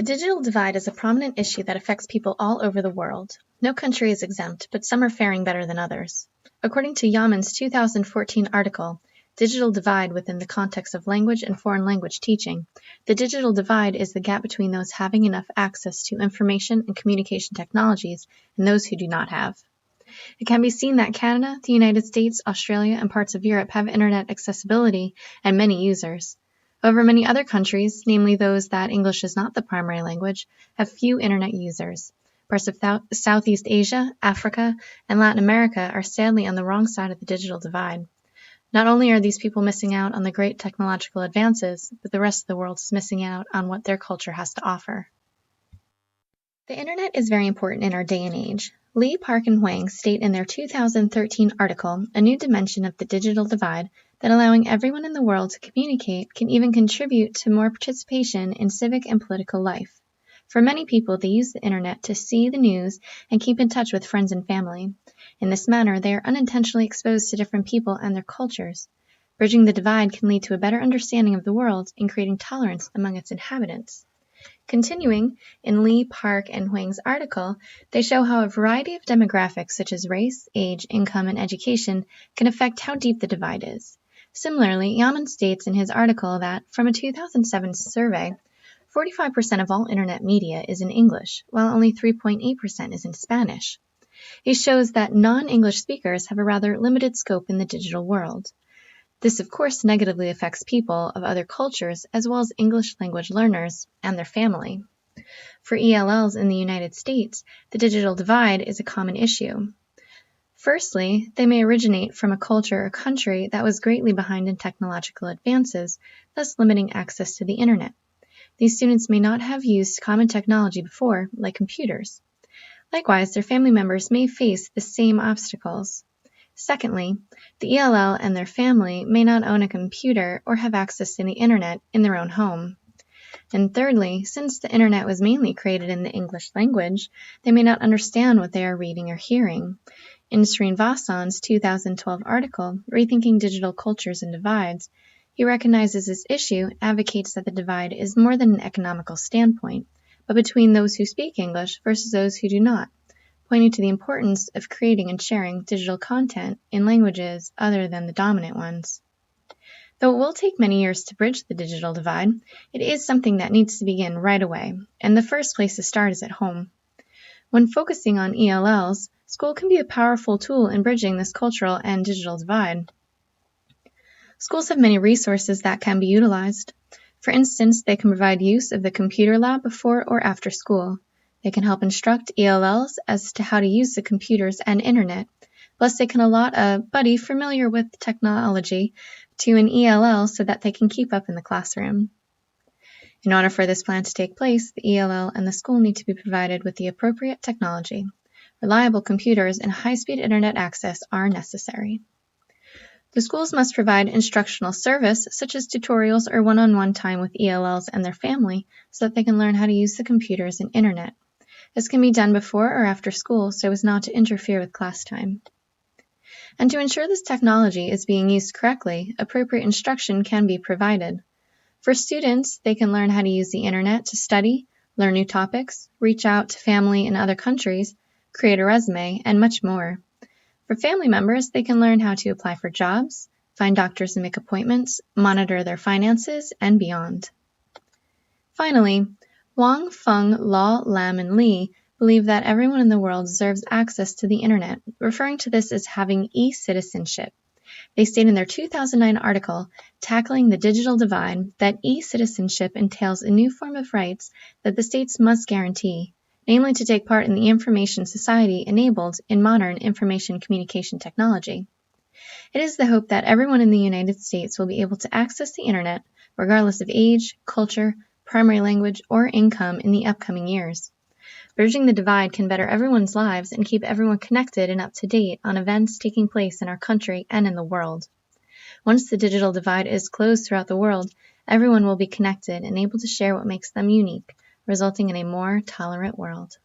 The digital divide is a prominent issue that affects people all over the world. No country is exempt, but some are faring better than others. According to Yeoman's 2014 article, Digital Divide Within the Context of Language and Foreign Language Teaching, the digital divide is the gap between those having enough access to information and communication technologies and those who do not have. It can be seen that Canada, the United States, Australia, and parts of Europe have internet accessibility and many users. However, many other countries, namely those that English is not the primary language, have few internet users. Parts of Southeast Asia, Africa, and Latin America are sadly on the wrong side of the digital divide. Not only are these people missing out on the great technological advances, but the rest of the world is missing out on what their culture has to offer. The internet is very important in our day and age. Lee, Park, and Huang state in their 2013 article, A New Dimension of the Digital Divide, that allowing everyone in the world to communicate can even contribute to more participation in civic and political life. For many people, they use the internet to see the news and keep in touch with friends and family. In this manner, they are unintentionally exposed to different people and their cultures. Bridging the divide can lead to a better understanding of the world and creating tolerance among its inhabitants. Continuing, in Lee, Park, and Huang's article, they show how a variety of demographics such as race, age, income, and education can affect how deep the divide is. Similarly, Yeoman states in his article that, from a 2007 survey, 45% of all internet media is in English, while only 3.8% is in Spanish. He shows that non-English speakers have a rather limited scope in the digital world. This, of course, negatively affects people of other cultures as well as English language learners and their family. For ELLs in the United States, the digital divide is a common issue. Firstly, they may originate from a culture or country that was greatly behind in technological advances, thus limiting access to the internet. These students may not have used common technology before, like computers. Likewise, their family members may face the same obstacles. Secondly, the ELL and their family may not own a computer or have access to the internet in their own home. And thirdly, since the internet was mainly created in the English language, they may not understand what they are reading or hearing. In Srinivasan's 2012 article, Rethinking Digital Cultures and Divides, he recognizes this issue, advocates that the divide is more than an economical standpoint, but between those who speak English versus those who do not, pointing to the importance of creating and sharing digital content in languages other than the dominant ones. Though it will take many years to bridge the digital divide, it is something that needs to begin right away, and the first place to start is at home. When focusing on ELLs, school can be a powerful tool in bridging this cultural and digital divide. Schools have many resources that can be utilized. For instance, they can provide use of the computer lab before or after school. They can help instruct ELLs as to how to use the computers and internet. Plus, they can allot a buddy familiar with technology to an ELL so that they can keep up in the classroom. In order for this plan to take place, the ELL and the school need to be provided with the appropriate technology. Reliable computers and high-speed internet access are necessary. The schools must provide instructional service, such as tutorials or one-on-one time with ELLs and their family, so that they can learn how to use the computers and internet. This can be done before or after school so as not to interfere with class time. And to ensure this technology is being used correctly, appropriate instruction can be provided. For students, they can learn how to use the internet to study, learn new topics, reach out to family in other countries, create a resume, and much more. For family members, they can learn how to apply for jobs, find doctors and make appointments, monitor their finances, and beyond. Finally, Wang, Feng, Law, Lam, and Lee believe that everyone in the world deserves access to the internet, referring to this as having e-citizenship. They state in their 2009 article, Tackling the Digital Divide, that e-citizenship entails a new form of rights that the states must guarantee, namely to take part in the information society enabled in modern information communication technology. It is the hope that everyone in the United States will be able to access the internet, regardless of age, culture, primary language, or income in the upcoming years. Bridging the divide can better everyone's lives and keep everyone connected and up to date on events taking place in our country and in the world. Once the digital divide is closed throughout the world, everyone will be connected and able to share what makes them unique, resulting in a more tolerant world.